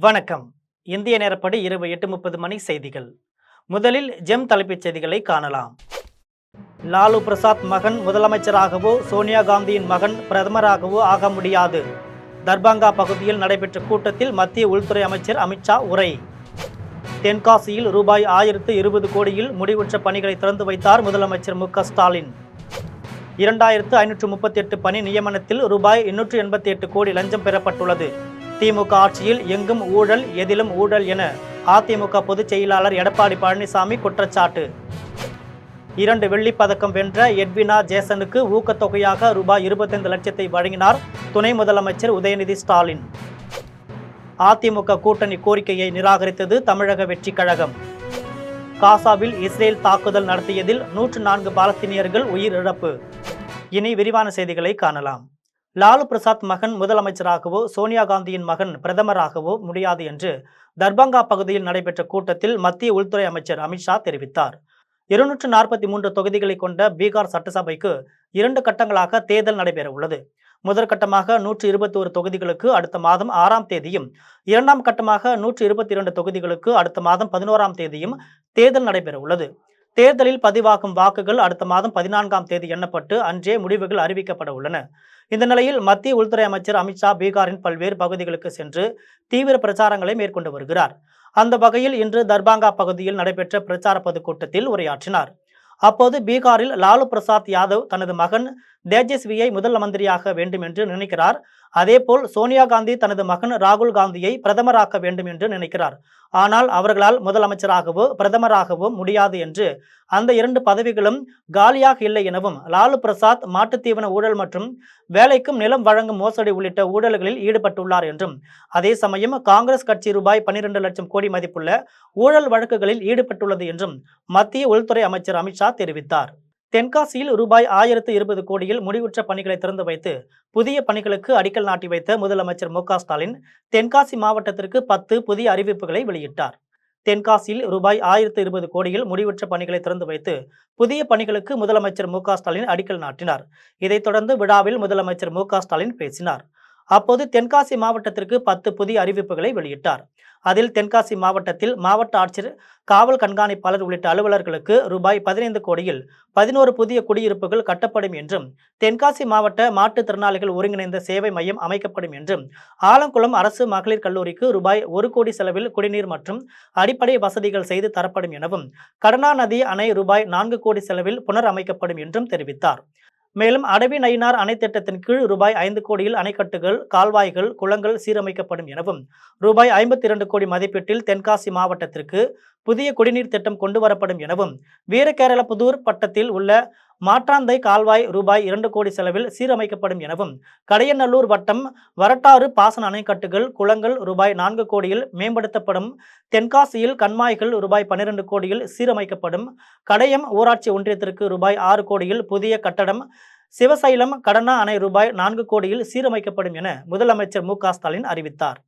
வணக்கம். இந்திய நேரப்படி இரவு 8:30 மணி செய்திகள். முதலில் ஜெம் தலைப்புச் செய்திகளை காணலாம். லாலு பிரசாத் மகன் முதலமைச்சராகவோ, சோனியா காந்தியின் மகன் பிரதமராகவோ ஆக முடியாது. தர்பங்கா பகுதியில் நடைபெற்ற கூட்டத்தில் மத்திய உள்துறை அமைச்சர் அமித்ஷா உரை. தென்காசியில் ரூபாய் 1020 கோடியில் முடிவுற்ற பணிகளை திறந்து வைத்தார் முதலமைச்சர் மு.க.ஸ்டாலின். 2538 பணி நியமனத்தில் ரூபாய் 888 கோடி லஞ்சம் பெறப்பட்டுள்ளது. திமுக ஆட்சியில் எங்கும் ஊழல், எதிலும் ஊழல் என அதிமுக பொதுச் செயலாளர் எடப்பாடி பழனிசாமி குற்றச்சாட்டு. 2 வெள்ளிப் பதக்கம் வென்ற எட்வினா ஜேசனுக்கு ஊக்கத்தொகையாக ரூபாய் 25 லட்சத்தை வழங்கினார் துணை முதலமைச்சர் உதயநிதி ஸ்டாலின். அதிமுக கூட்டணி கோரிக்கையை நிராகரித்தது தமிழக வெற்றி கழகம். காசாவில் இஸ்ரேல் தாக்குதல் நடத்தியதில் 104 பாலஸ்தீனியர்கள் உயிரிழப்பு. இனி விரிவான செய்திகளை காணலாம். லாலு பிரசாத் மகன் முதலமைச்சராகவோ, சோனியா காந்தியின் மகன் பிரதமராகவோ முடியாது என்று தர்பங்கா பகுதியில் நடைபெற்ற கூட்டத்தில் மத்திய உள்துறை அமைச்சர் அமித்ஷா தெரிவித்தார். 243 தொகுதிகளை கொண்ட பீகார் சட்டசபைக்கு 2 கட்டங்களாக தேர்தல் நடைபெற உள்ளது. முதற்கட்டமாக 121 தொகுதிகளுக்கு அடுத்த மாதம் 6ஆம் தேதியும், 2ஆம் கட்டமாக 122 தொகுதிகளுக்கு அடுத்த மாதம் 11ஆம் தேதியும் தேர்தல் நடைபெற உள்ளது. தேர்தலில் பதிவாகும் வாக்குகள் அடுத்த மாதம் 14ஆம் தேதி எண்ணப்பட்டு அன்றே முடிவுகள் அறிவிக்கப்பட உள்ளன. இந்த நிலையில் மத்திய உள்துறை அமைச்சர் அமித்ஷா பீகாரின் பல்வேறு பகுதிகளுக்கு சென்று தீவிர பிரச்சாரங்களை மேற்கொண்டு வருகிறார். அந்த வகையில் இன்று தர்பங்கா பகுதியில் நடைபெற்ற பிரச்சார பொதுக்கூட்டத்தில் உரையாற்றினார். அப்போது பீகாரில் லாலு பிரசாத் யாதவ் தனது மகன் தேஜஸ்வியை முதல் மந்திரியாக வேண்டும் என்று நினைக்கிறார். அதேபோல் சோனியா காந்தி தனது மகன் ராகுல் காந்தியை பிரதமராக்க வேண்டும் என்று நினைக்கிறார். ஆனால் அவர்களால் முதலமைச்சராகவோ பிரதமராகவோ முடியாது என்று, அந்த 2 பதவிகளும் காலியாக இல்லை எனவும், லாலு பிரசாத் மாட்டுத்தீவன ஊழல் மற்றும் வேலைக்கும் நிலம் வழங்கும் மோசடி உள்ளிட்ட ஊழல்களில் ஈடுபட்டுள்ளார் என்றும், அதே சமயம் காங்கிரஸ் கட்சி ரூபாய் 12 லட்சம் கோடி மதிப்புள்ள ஊழல் வழக்குகளில் ஈடுபட்டுள்ளது என்றும் மத்திய உள்துறை அமைச்சர் அமித்ஷா தெரிவித்தார். தென்காசியில் ரூபாய் 1020 கோடியில் முடிவுற்ற பணிகளை திறந்து வைத்து புதிய பணிகளுக்கு அடிக்கல் நாட்டி வைத்த முதலமைச்சர் மு.க.ஸ்டாலின் தென்காசி மாவட்டத்திற்கு 10 புதிய அறிவிப்புகளை வெளியிட்டார். தென்காசியில் ரூபாய் 1020 கோடியில் முடிவுற்ற பணிகளை திறந்து வைத்து புதிய பணிகளுக்கு முதலமைச்சர் மு.க.ஸ்டாலின் அடிக்கல் நாட்டினார். இதைத் தொடர்ந்து விழாவில் முதலமைச்சர் மு.க.ஸ்டாலின் பேசினார். அப்போது தென்காசி மாவட்டத்திற்கு 10 புதிய அறிவிப்புகளை வெளியிட்டார். அதில் தென்காசி மாவட்டத்தில் மாவட்ட ஆட்சியர், காவல் கண்காணிப்பாளர் உள்ளிட்ட அலுவலர்களுக்கு ரூபாய் 15 கோடியில் 11 புதிய குடியிருப்புகள் கட்டப்படும் என்றும், தென்காசி மாவட்ட மாற்றுத்திறனாளிகள் ஒருங்கிணைந்த சேவை மையம் அமைக்கப்படும் என்றும், ஆலங்குளம் அரசு மகளிர் கல்லூரிக்கு ரூபாய் 1 கோடி செலவில் குடிநீர் மற்றும் அடிப்படை வசதிகள் செய்து தரப்படும் எனவும், கடனாநதி அணை ரூபாய் 4 கோடி செலவில் புனரமைக்கப்படும் என்றும் தெரிவித்தார். மேலும் அடவி நயினார் அணை திட்டத்தின் கீழ் ரூபாய் 5 கோடியில் அணைக்கட்டுகள், கால்வாய்கள், குளங்கள் சீரமைக்கப்படும் எனவும், ரூபாய் 52 கோடி மதிப்பீட்டில் தென்காசி மாவட்டத்திற்கு புதிய குடிநீர் திட்டம் கொண்டுவரப்படும் எனவும், வீரகேரளபுதூர் பட்டத்தில் உள்ள மாற்றாந்தை கால்வாய் ரூபாய் 2 கோடி செலவில் சீரமைக்கப்படும் எனவும், கடையநல்லூர் வட்டம் வரட்டாறு பாசன அணைக்கட்டுகள், குளங்கள் ரூபாய் 4 கோடியில் மேம்படுத்தப்படும், தென்காசியில் கண்மாய்கள் ரூபாய் 12 கோடியில் சீரமைக்கப்படும், கடையம் ஊராட்சி ஒன்றியத்திற்கு ரூபாய் 6 கோடியில் புதிய கட்டடம், சிவசைலம் கடனா அணை ரூபாய் 4 கோடியில் சீரமைக்கப்படும் என முதலமைச்சர் மு.க.ஸ்டாலின் அறிவித்தார்.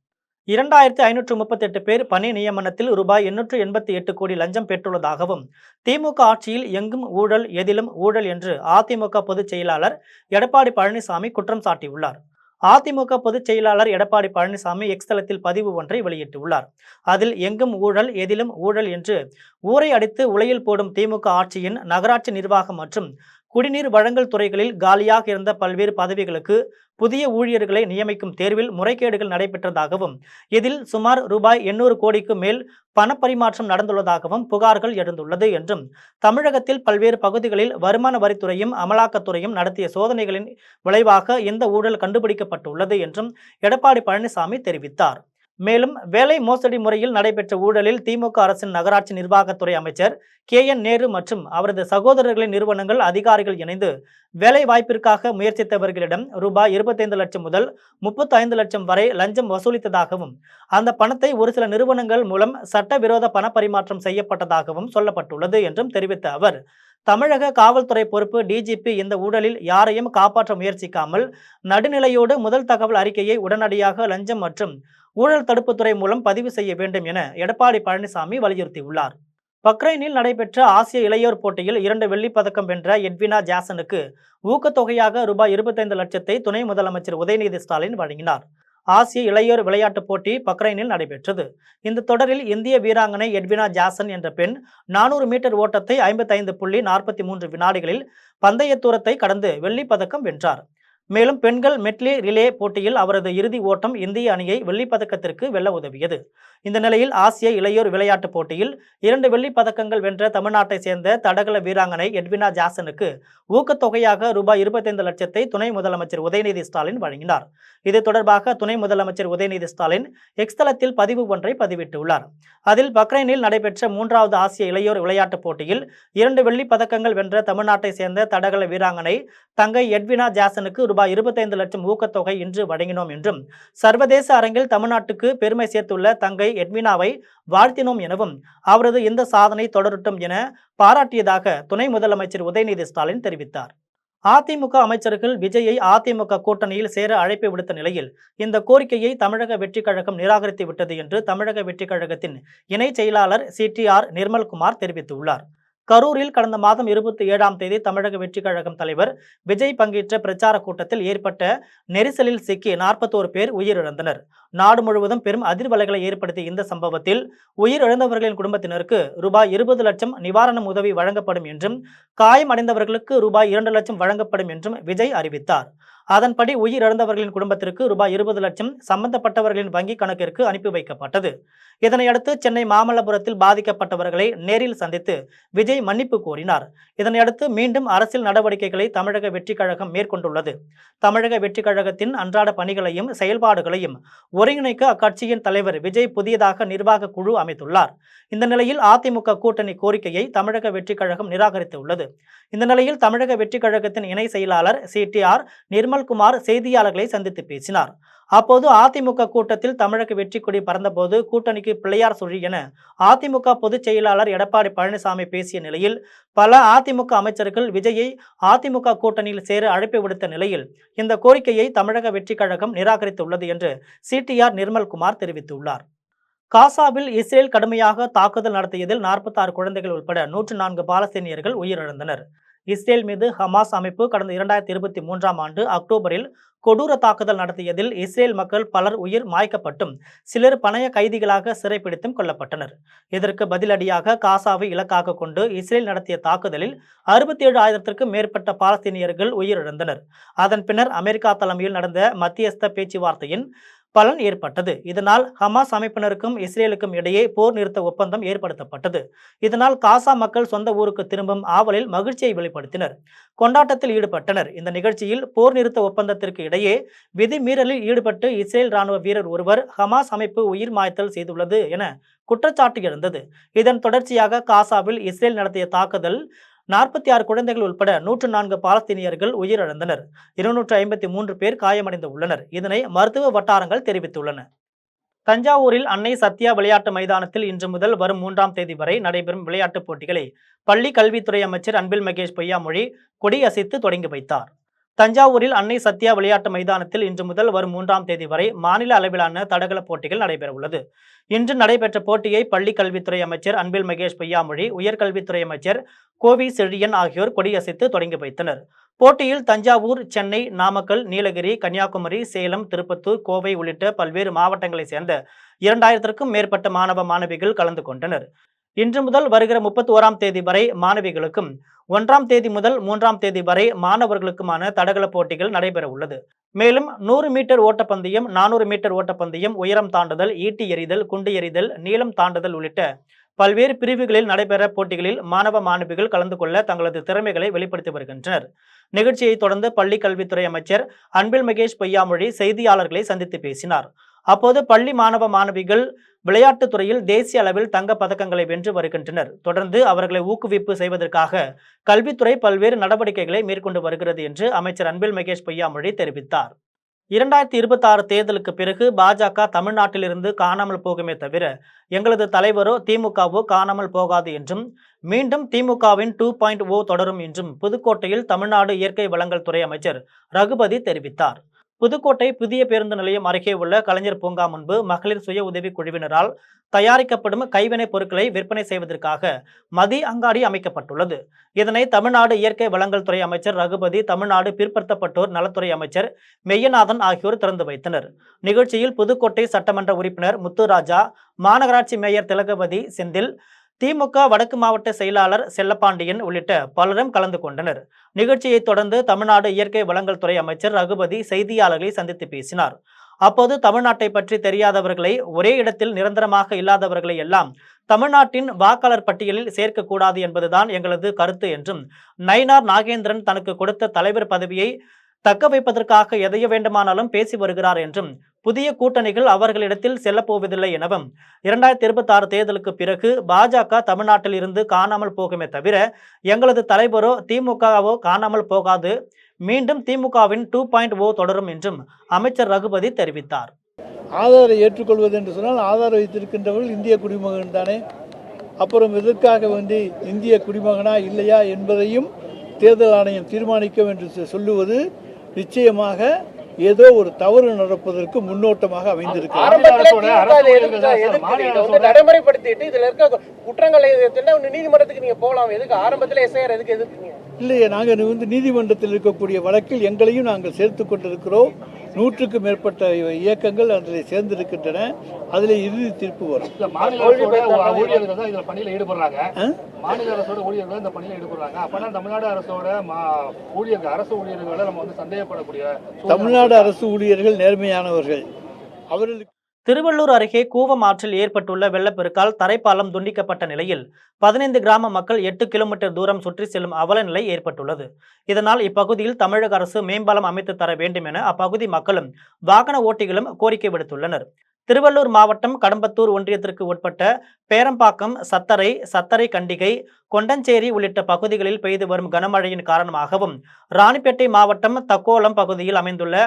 2538 பேர் பணி நியமனத்தில் ரூபாய் 888 கோடி லஞ்சம் பெற்றுள்ளதாகவும், திமுக ஆட்சியில் எங்கும் ஊழல், எதிலும் ஊழல் என்று அதிமுக பொதுச் செயலாளர் எடப்பாடி பழனிசாமி குற்றம் சாட்டியுள்ளார். அதிமுக பொதுச் செயலாளர் எடப்பாடி பழனிசாமி எக்ஸ் தளத்தில் பதிவு ஒன்றை வெளியிட்டுள்ளார். அதில் எங்கும் ஊழல், எதிலும் ஊழல் என்று ஊரை அடித்து உலையில் போடும் திமுக ஆட்சியின் நகராட்சி நிர்வாகம் மற்றும் குடிநீர் வழங்கல் துறைகளில் காலியாக இருந்த பல்வேறு பதவிகளுக்கு புதிய ஊழியர்களை நியமிக்கும் தேர்வில் முறைகேடுகள் நடைபெற்றதாகவும், இதில் சுமார் ரூபாய் 800 கோடிக்கு மேல் பணப்பரிமாற்றம் நடந்துள்ளதாகவும் புகார்கள் எழுந்துள்ளது என்றும், தமிழகத்தில் பல்வேறு பகுதிகளில் வருமான வரித்துறையும் அமலாக்கத்துறையும் நடத்திய சோதனைகளின் விளைவாக இந்த ஊழல் கண்டுபிடிக்கப்பட்டுள்ளது என்றும் எடப்பாடி பழனிசாமி தெரிவித்தார். மேலும் வேலை மோசடி முறையில் நடைபெற்ற ஊழலில் திமுக அரசின் நகராட்சி நிர்வாகத்துறை அமைச்சர் KN நேரு மற்றும் அவரது சகோதரர்களின் நிறுவனங்கள், அதிகாரிகள் இணைந்து வேலை வாய்ப்பிற்காக முயற்சித்தவர்களிடம் ரூபாய் 25 லட்சம் முதல் 35 லட்சம் வரை லஞ்சம் வசூலித்ததாகவும், அந்த பணத்தை ஒரு சில நிறுவனங்கள் மூலம் சட்டவிரோத பண பரிமாற்றம் செய்யப்பட்டதாகவும் சொல்லப்பட்டுள்ளது என்றும் தெரிவித்த அவர், தமிழக காவல்துறை பொறுப்பு DGP இந்த ஊழலில் யாரையும் காப்பாற்ற முயற்சிக்காமல் நடுநிலையோடு முதல் தகவல் அறிக்கையை உடனடியாக லஞ்சம் மற்றும் ஊழல் தடுப்புத்துறை மூலம் பதிவு செய்ய வேண்டும் என எடப்பாடி பழனிசாமி வலியுறுத்தியுள்ளார். பக்ரைனில் நடைபெற்ற ஆசிய இளையோர் போட்டியில் 2 வெள்ளிப் பதக்கம் வென்ற எட்வினா ஜேசனுக்கு ஊக்கத்தொகையாக ரூபாய் 25 லட்சத்தை துணை முதலமைச்சர் உதயநிதி ஸ்டாலின் வழங்கினார். ஆசிய இளையோர் விளையாட்டுப் போட்டி பக்ரைனில் நடைபெற்றது. இந்த தொடரில் இந்திய வீராங்கனை எட்வினா ஜாசன் என்ற பெண் 400 மீட்டர் ஓட்டத்தை 55.43 வினாடிகளில் பந்தய தூரத்தை கடந்து வெள்ளிப் பதக்கம் வென்றார். மேலும் பெண்கள் மெட்லி ரிலே போட்டியில் அவரது இறுதி ஓட்டம் இந்திய அணியை வெள்ளிப் பதக்கத்திற்கு வெல்ல உதவியது. இந்த நிலையில் ஆசிய இளையோர் விளையாட்டுப் போட்டியில் 2 வெள்ளிப் பதக்கங்கள் வென்ற தமிழ்நாட்டை சேர்ந்த தடகள வீராங்கனை எட்வினா ஜாசனுக்கு ஊக்கத்தொகையாக ரூபாய் 25 லட்சத்தை துணை முதலமைச்சர் உதயநிதி ஸ்டாலின் வழங்கினார். இது தொடர்பாக துணை முதலமைச்சர் உதயநிதி ஸ்டாலின் எக்ஸ் தளத்தில் பதிவு ஒன்றை பதிவிட்டுள்ளார். அதில் பக்ரைனில் நடைபெற்ற 3வது ஆசிய இளையோர் விளையாட்டுப் போட்டியில் 2 வெள்ளிப் பதக்கங்கள் வென்ற தமிழ்நாட்டை சேர்ந்த தடகள வீராங்கனை தங்கை எட்வினா ஜாசனுக்கு ரூபாய் 25 லட்சம் ஊக்கத்தொகை இன்று வழங்கினோம் என்றும், சர்வதேச அரங்கில் தமிழ்நாட்டுக்கு பெருமை சேர்த்துள்ள தங்கை எட்வினாவை வாழ்த்தினோம் எனவும், அவரது இந்த சாதனை தொடரட்டும் என பாராட்டியதாக துணை முதலமைச்சர் உதயநிதி ஸ்டாலின் தெரிவித்தார். அதிமுக அமைச்சர்கள் விஜயை அதிமுக கூட்டணியில் சேர அழைப்பு விடுத்த நிலையில் இந்த கோரிக்கையை தமிழக வெற்றிக் கழகம் நிராகரித்து விட்டது என்று தமிழக வெற்றிக் கழகத்தின் இணை செயலாளர் CTR நிர்மல்குமார் தெரிவித்துள்ளார். கரூரில் கடந்த மாதம் 27ஆம் தேதி தமிழக வெற்றிக் கழகம் தலைவர் விஜய் பங்கேற்ற பிரச்சார கூட்டத்தில் ஏற்பட்ட நெரிசலில் சிக்கி 41 பேர் உயிரிழந்தனர். நாடு முழுவதும் பெரும் அதிர்வலைகளை ஏற்படுத்திய இந்த சம்பவத்தில் உயிரிழந்தவர்களின் குடும்பத்தினருக்கு ரூபாய் 20 லட்சம் நிவாரணம் உதவி வழங்கப்படும் என்றும், காயமடைந்தவர்களுக்கு ரூபாய் 2 லட்சம் வழங்கப்படும் என்றும் விஜய் அறிவித்தார். அதன்படி உயிரிழந்தவர்களின் குடும்பத்திற்கு ரூபாய் 20 லட்சம் சம்பந்தப்பட்டவர்களின் வங்கிக் கணக்கிற்கு அனுப்பி வைக்கப்பட்டது. இதனையடுத்து சென்னை மாமல்லபுரத்தில் பாதிக்கப்பட்டவர்களை நேரில் சந்தித்து விஜய் மன்னிப்பு கோரினார். இதனையடுத்து மீண்டும் அரசியல் நடவடிக்கைகளை தமிழக வெற்றிக் கழகம் மேற்கொண்டுள்ளது. தமிழக வெற்றிக் கழகத்தின் அன்றாட பணிகளையும் செயல்பாடுகளையும் ஒருங்கிணைக்க அக்கட்சியின் தலைவர் விஜய் புதியதாக நிர்வாக குழு அமைத்துள்ளார். இந்த நிலையில் அதிமுக கூட்டணி கோரிக்கையை தமிழக வெற்றிக் கழகம் நிராகரித்துள்ளது. இந்த நிலையில் தமிழக வெற்றிக் கழகத்தின் இணை செயலாளர் CTR நிர்மல்குமார் செய்தியாளர்களை சந்தித்து பேசினார். அப்போது அதிமுக கூட்டத்தில் தமிழக வெற்றி கொடி பறந்தபோது கூட்டணிக்கு பிள்ளையார் சுழி என அதிமுக பொதுச் செயலாளர் எடப்பாடி பழனிசாமி பேசிய நிலையில் பல அதிமுக அமைச்சர்கள் விஜயை அதிமுக கூட்டணியில் சேர அழைப்பு விடுத்த நிலையில் இந்த கோரிக்கையை தமிழக வெற்றிக் கழகம் நிராகரித்துள்ளது என்று CTR நிர்மல்குமார் தெரிவித்துள்ளார். காசாவில் இஸ்ரேல் கடுமையாக தாக்குதல் நடத்தியதில் 46 குழந்தைகள் உட்பட 104 பாலஸ்தீனியர்கள் உயிரிழந்தனர். இஸ்ரேல் மீது ஹமாஸ் அமைப்பு கடந்த 2023ஆம் ஆண்டு அக்டோபரில் கொடூர தாக்குதல் நடத்தியதில் இஸ்ரேல் மக்கள் பலர் உயிர் மாய்க்கப்பட்டும் சிலர் பணைய கைதிகளாக சிறைப்பிடித்தும் கொல்லப்பட்டனர். இதற்கு பதிலடியாக காசாவை இலக்காக கொண்டு இஸ்ரேல் நடத்திய தாக்குதலில் 67,000க்கும் மேற்பட்ட பாலஸ்தீனியர்கள் உயிரிழந்தனர். அதன் பின்னர் அமெரிக்கா தலைமையில் நடந்த மத்தியஸ்த பேச்சுவார்த்தையின் பலன் ஏற்பட்டது. இதனால் ஹமாஸ் அமைப்பினருக்கும் இஸ்ரேலுக்கும் இடையே போர் நிறுத்த ஒப்பந்தம் ஏற்படுத்தப்பட்டது. இதனால் காசா மக்கள் சொந்த ஊருக்கு திரும்பும் ஆவலில் மகிழ்ச்சியை வெளிப்படுத்தினர், கொண்டாட்டத்தில் ஈடுபட்டனர். இந்த நிகழ்ச்சியில் போர் நிறுத்த ஒப்பந்தத்திற்கு இடையே விதிமீறலில் ஈடுபட்டு இஸ்ரேல் ராணுவ வீரர் ஒருவர் ஹமாஸ் அமைப்பு உயிர் மாய்த்தல் செய்துள்ளது என குற்றச்சாட்டு எழுந்தது. இதன் தொடர்ச்சியாக காசாவில் இஸ்ரேல் நடத்திய தாக்குதல் 46 குழந்தைகள் உட்பட 104 பாலஸ்தீனியர்கள் உயிரிழந்தனர். 253 பேர் காயமடைந்து உள்ளனர். இதனை மருத்துவ வட்டாரங்கள் தெரிவித்துள்ளன. தஞ்சாவூரில் அன்னை சத்யா விளையாட்டு மைதானத்தில் இன்று முதல் வரும் 3ஆம் தேதி வரை நடைபெறும் விளையாட்டுப் போட்டிகளை பள்ளி கல்வித்துறை அமைச்சர் அன்பில் மகேஷ் பொய்யாமொழி கொடியசைத்து தொடங்கி வைத்தார். தஞ்சாவூரில் அன்னை சத்யா விளையாட்டு மைதானத்தில் இன்று முதல் வரும் 3ஆம் தேதி வரை மாநில அளவிலான தடகள போட்டிகள் நடைபெற உள்ளது. இன்று நடைபெற்ற போட்டியை பள்ளி கல்வித்துறை அமைச்சர் அன்பில் மகேஷ் பொய்யாமொழி, உயர்கல்வித்துறை அமைச்சர் கோவி செழியன் ஆகியோர் கொடியசைத்து தொடங்கி வைத்தனர். போட்டியில் தஞ்சாவூர், சென்னை, நாமக்கல், நீலகிரி, கன்னியாகுமரி, சேலம், திருப்பத்தூர், கோவை உள்ளிட்ட பல்வேறு மாவட்டங்களைச் சேர்ந்த 2000க்கும் மேற்பட்ட மாணவ மாணவிகள் கலந்து கொண்டனர். இன்று முதல் வருகிற 31ஆம் தேதி வரை மாணவிகளுக்கும், 1ஆம் தேதி முதல் 3ஆம் தேதி வரை மாணவர்களுக்குமான தடகள போட்டிகள் நடைபெற உள்ளது. மேலும் 100 மீட்டர் ஓட்டப்பந்தயம், 400 மீட்டர் ஓட்டப்பந்தயம், உயரம் தாண்டுதல், ஈட்டி எறிதல், குண்டு எறிதல், நீளம் தாண்டுதல் உள்ளிட்ட பல்வேறு பிரிவுகளில் நடைபெற போட்டிகளில் மாணவ மாணவிகள் கலந்து கொள்ள தங்களது திறமைகளை வெளிப்படுத்தி வருகின்றனர். நிகழ்ச்சியை தொடர்ந்து பள்ளி கல்வித்துறை அமைச்சர் அன்பில் மகேஷ் பொய்யாமொழி செய்தியாளர்களை சந்தித்து பேசினார். அப்போது பள்ளி மாணவ மாணவிகள் விளையாட்டுத் துறையில் தேசிய அளவில் தங்க பதக்கங்களை வென்று வருகின்றனர். தொடர்ந்து அவர்களை ஊக்குவிப்பு செய்வதற்காக கல்வித்துறை பல்வேறு நடவடிக்கைகளை மேற்கொண்டு வருகிறது என்று அமைச்சர் அன்பில் மகேஷ் பொய்யாமொழி தெரிவித்தார். 2026 தேர்தலுக்கு பிறகு பாஜக தமிழ்நாட்டிலிருந்து காணாமல் போகுமே தவிர எங்களது தலைவரோ திமுகவோ காணாமல் போகாது என்றும், மீண்டும் திமுகவின் 2.0 தொடரும் என்றும் புதுக்கோட்டையில் தமிழ்நாடு இயற்கை வளங்கள் துறை அமைச்சர் ரகுபதி தெரிவித்தார். புதுக்கோட்டை புதிய பேருந்து நிலையம் அருகே உள்ள கலைஞர் பூங்கா முன்பு மகளிர் சுய உதவி குழுவினரால் தயாரிக்கப்படும் கைவினைப் பொருட்களை விற்பனை செய்வதற்காக மதிய அங்காடி அமைக்கப்பட்டுள்ளது. இதனை தமிழ்நாடு இயற்கை வளங்கள் துறை அமைச்சர் ரகுபதி, தமிழ்நாடு பிற்படுத்தப்பட்டோர் நலத்துறை அமைச்சர் மெய்யநாதன் ஆகியோர் திறந்து வைத்தனர். நிகழ்ச்சியில் புதுக்கோட்டை சட்டமன்ற உறுப்பினர் முத்துராஜா, மாநகராட்சி மேயர் திலகவதி, செந்தில், திமுக வடக்கு மாவட்ட செயலாளர் செல்லப்பாண்டியன் உள்ளிட்ட பலரும் கலந்து கொண்டனர். நிகழ்ச்சியை தொடர்ந்து தமிழ்நாடு இயற்கை வளங்கள் துறை அமைச்சர் ரகுபதி செய்தியாளர்களை சந்தித்து பேசினார். அப்போது தமிழ்நாட்டை பற்றி தெரியாதவர்களை, ஒரே இடத்தில் நிரந்தரமாக இல்லாதவர்களை எல்லாம் தமிழ்நாட்டின் வாக்காளர் பட்டியலில் சேர்க்கக்கூடாது என்பதுதான் எங்களது கருத்து என்றும், நயினார் நாகேந்திரன் தனக்கு கொடுத்த தலைவர் பதவியை தக்க வைப்பதற்காக எதைய வேண்டுமானாலும் பேசி வருகிறார் என்றும், புதிய கூட்டணிகள் அவர்களிடத்தில் செல்லப்போவதில்லை எனவும், 2026 தேர்தலுக்கு பிறகு பாஜக தமிழ்நாட்டில் இருந்து காணாமல் போகுமே தவிர எங்களது தலைவரோ திமுகவோ காணாமல் போகாது, மீண்டும் திமுகவின் 2.0 தொடரும் என்றும் அமைச்சர் ரகுபதி தெரிவித்தார். ஆதாரை ஏற்றுக்கொள்வது என்று சொன்னால் ஆதார் வைத்திருக்கின்றவர்கள் இந்திய குடிமகன் தானே. அப்புறம் இதற்காக இந்திய குடிமகனா இல்லையா என்பதையும் தேர்தல் ஆணையம் தீர்மானிக்கும் என்று சொல்லுவது நிச்சயமாக ஏதோ ஒரு தவறு நடப்பதற்கு முன்னோட்டமாக அமைந்திருக்கிறது. நடைமுறைப்படுத்திட்டு இதுல இருக்க குற்றங்களை நீதிமன்றத்துக்கு நீங்க போகலாம். எதுக்கு ஆரம்பத்தில் எஸ்ஐஆர் எதுக்கு எதிர்த்தீங்க? இல்லையே, நாங்கள் நீதிமன்றத்தில் இருக்கக்கூடிய வழக்கில் எங்களையும் நாங்கள் சேர்த்து கொண்டிருக்கிறோம். 100க்கும் மேற்பட்ட இயக்கங்கள் அதில் சேர்ந்திருக்கின்றன. அதில் இறுதி தீர்ப்பு வரும். மாநில ஊழியர்கள் தான் இதில் பணியில் ஈடுபடுறாங்க. மாநில அரசோட ஊழியர்கள் இந்த பணியில் ஈடுபடுறாங்க. அப்பனா தமிழ்நாடு அரசோட ஊழியர்கள், அரசு ஊழியர்களை நம்ம சந்தேகப்படக்கூடிய. தமிழ்நாடு அரசு ஊழியர்கள் நேர்மையானவர்கள். அவர்களுக்கு திருவள்ளூர் அருகே கூவம் ஆற்றில் ஏற்பட்டுள்ள வெள்ளப்பெருக்கால் தரைப்பாலம் துண்டிக்கப்பட்ட நிலையில் 15 கிராம மக்கள் 8 கிலோமீட்டர் தூரம் சுற்றி செல்லும் அவல நிலை ஏற்பட்டுள்ளது. இதனால் இப்பகுதியில் தமிழக அரசு மேம்பாலம் அமைத்து தர வேண்டும் என அப்பகுதி மக்களும் வாகன ஓட்டிகளும் கோரிக்கை விடுத்துள்ளனர். திருவள்ளூர் மாவட்டம் கடம்பத்தூர் ஒன்றியத்திற்கு உட்பட்ட பேரம்பாக்கம், சத்தரை, சத்தரை கண்டிகை, கொண்டஞ்சேரி உள்ளிட்ட பகுதிகளில் பெய்து வரும் கனமழையின் காரணமாகவும், ராணிப்பேட்டை மாவட்டம் தக்கோலம் பகுதியில் அமைந்துள்ள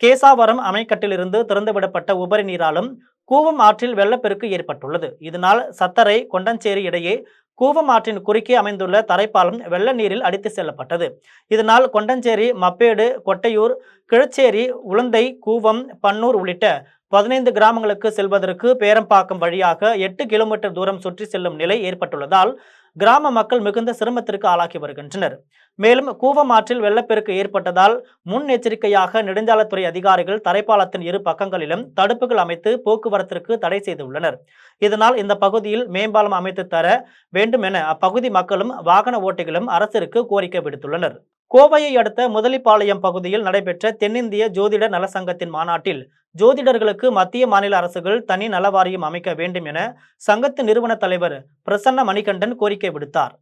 கேசாவரம் அணைக்கட்டிலிருந்து திறந்துவிடப்பட்ட உபரி நீராலும் கூவம் ஆற்றில் வெள்ளப்பெருக்கு ஏற்பட்டுள்ளது. இதனால் சத்தரை, கொண்டஞ்சேரி இடையே கூவம் ஆற்றின் குறுக்கே அமைந்துள்ள தரைப்பாலம் வெள்ள நீரில் அடித்து செல்லப்பட்டது. இதனால் கொண்டஞ்சேரி, மப்பேடு, கொட்டையூர், கிழச்சேரி, உளுந்தை, கூவம், பன்னூர் உள்ளிட்ட 15 கிராமங்களுக்கு செல்வதற்கு பேரம்பாக்கம் வழியாக 8 கிலோமீட்டர் தூரம் சுற்றி செல்லும் நிலை ஏற்பட்டுள்ளதால் கிராம மக்கள் மிகுந்த சிரமத்திற்கு ஆளாகி வருகின்றனர். மேலும் கூவம் ஆற்றில் வெள்ளப்பெருக்கு ஏற்பட்டதால் முன்னெச்சரிக்கையாக நெடுஞ்சாலைத்துறை அதிகாரிகள் தரைப்பாலத்தின் இரு பக்கங்களிலும் தடுப்புகள் அமைத்து போக்குவரத்திற்கு தடை செய்துள்ளனர். இதனால் இந்த பகுதியில் மேம்பாலம் அமைத்து தர வேண்டும் என அப்பகுதி மக்களும் வாகன ஓட்டிகளும் அரசிற்கு கோரிக்கை விடுத்துள்ளனர். கோவையை அடுத்த முதலிப்பாளையம் பகுதியில் நடைபெற்ற தென்னிந்திய ஜோதிட நலசங்கத்தின் மாநாட்டில் ஜோதிடர்களுக்கு மத்திய மாநில அரசுகள் தனி நலவாரியம் அமைக்க வேண்டும் என சங்கத்தின் நிறுவன தலைவர் பிரசன்ன மணிகண்டன் கோரிக்கை விடுத்தார்.